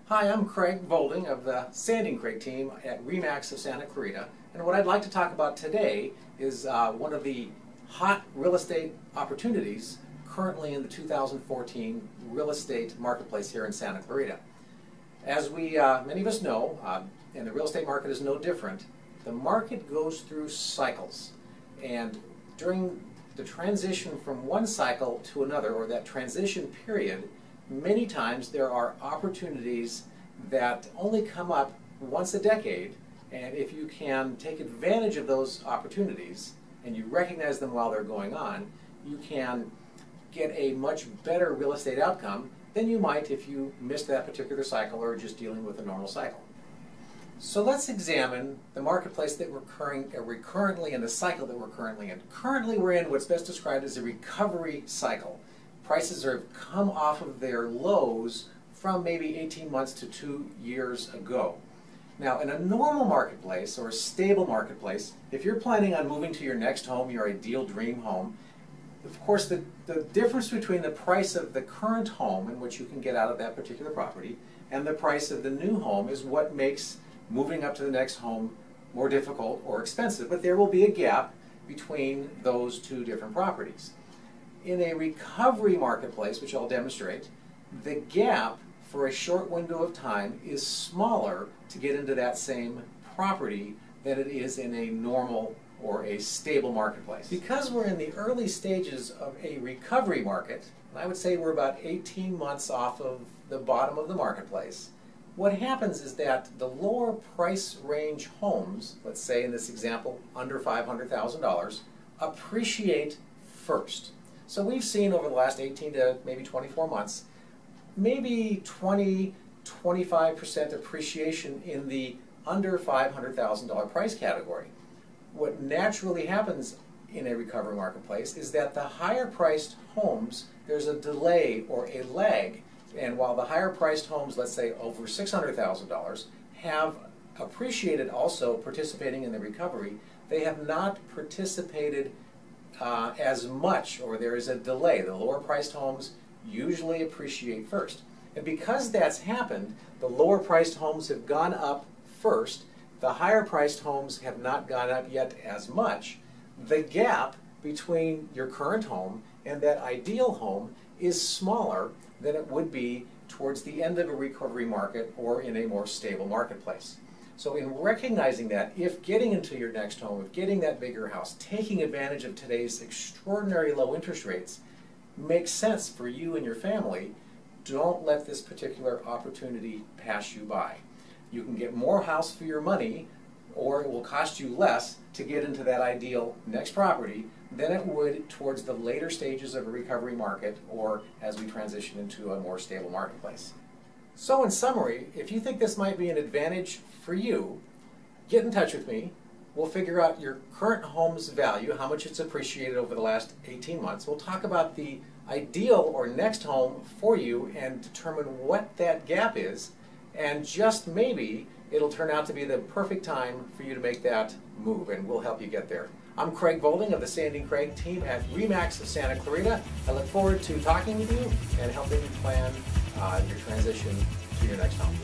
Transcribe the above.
Hi, I'm Craig Volding of the Santa Craig team at RE/MAX of Santa Clarita, and what I'd like to talk about today is one of the hot real estate opportunities currently in the 2014 real estate marketplace here in Santa Clarita. As many of us know, and the real estate market is no different, the market goes through cycles, and during the transition from one cycle to another, or that transition period, many times there are opportunities that only come up once a decade, and if you can take advantage of those opportunities and you recognize them while they're going on, you can get a much better real estate outcome than you might if you missed that particular cycle or just dealing with a normal cycle. So let's examine the marketplace that we're currently in, the cycle that we're currently in. Currently we're in what's best described as a recovery cycle. Prices have come off of their lows from maybe 18 months to 2 years ago. Now, in a normal marketplace or a stable marketplace, if you're planning on moving to your next home, your ideal dream home, of course the difference between the price of the current home and what you can get out of that particular property and the price of the new home is what makes moving up to the next home more difficult or expensive. But there will be a gap between those two different properties. In a recovery marketplace, which I'll demonstrate, the gap for a short window of time is smaller to get into that same property than it is in a normal or a stable marketplace. Because we're in the early stages of a recovery market, and I would say we're about 18 months off of the bottom of the marketplace, what happens is that the lower price range homes, let's say in this example under $500,000, appreciate first. So we've seen over the last 18 to maybe 24 months, maybe 20–25% appreciation in the under $500,000 price category. What naturally happens in a recovery marketplace is that the higher priced homes, there's a delay or a lag. And while the higher priced homes, let's say over $600,000, have appreciated also participating in the recovery, they have not participated as much, or there is a delay. The lower priced homes usually appreciate first. And because that's happened, the lower priced homes have gone up first. The higher priced homes have not gone up yet as much. The gap between your current home and that ideal home is smaller than it would be towards the end of a recovery market or in a more stable marketplace. So in recognizing that, if getting into your next home, if getting that bigger house, taking advantage of today's extraordinary low interest rates makes sense for you and your family, don't let this particular opportunity pass you by. You can get more house for your money, or it will cost you less to get into that ideal next property than it would towards the later stages of a recovery market or as we transition into a more stable marketplace. So in summary, if you think this might be an advantage for you, get in touch with me. We'll figure out your current home's value, how much it's appreciated over the last 18 months. We'll talk about the ideal or next home for you and determine what that gap is. And just maybe it'll turn out to be the perfect time for you to make that move, and we'll help you get there. I'm Craig Volding of the Santa Craig team at RE/MAX of Santa Clarita. I look forward to talking with you and helping you plan your transition to your next home.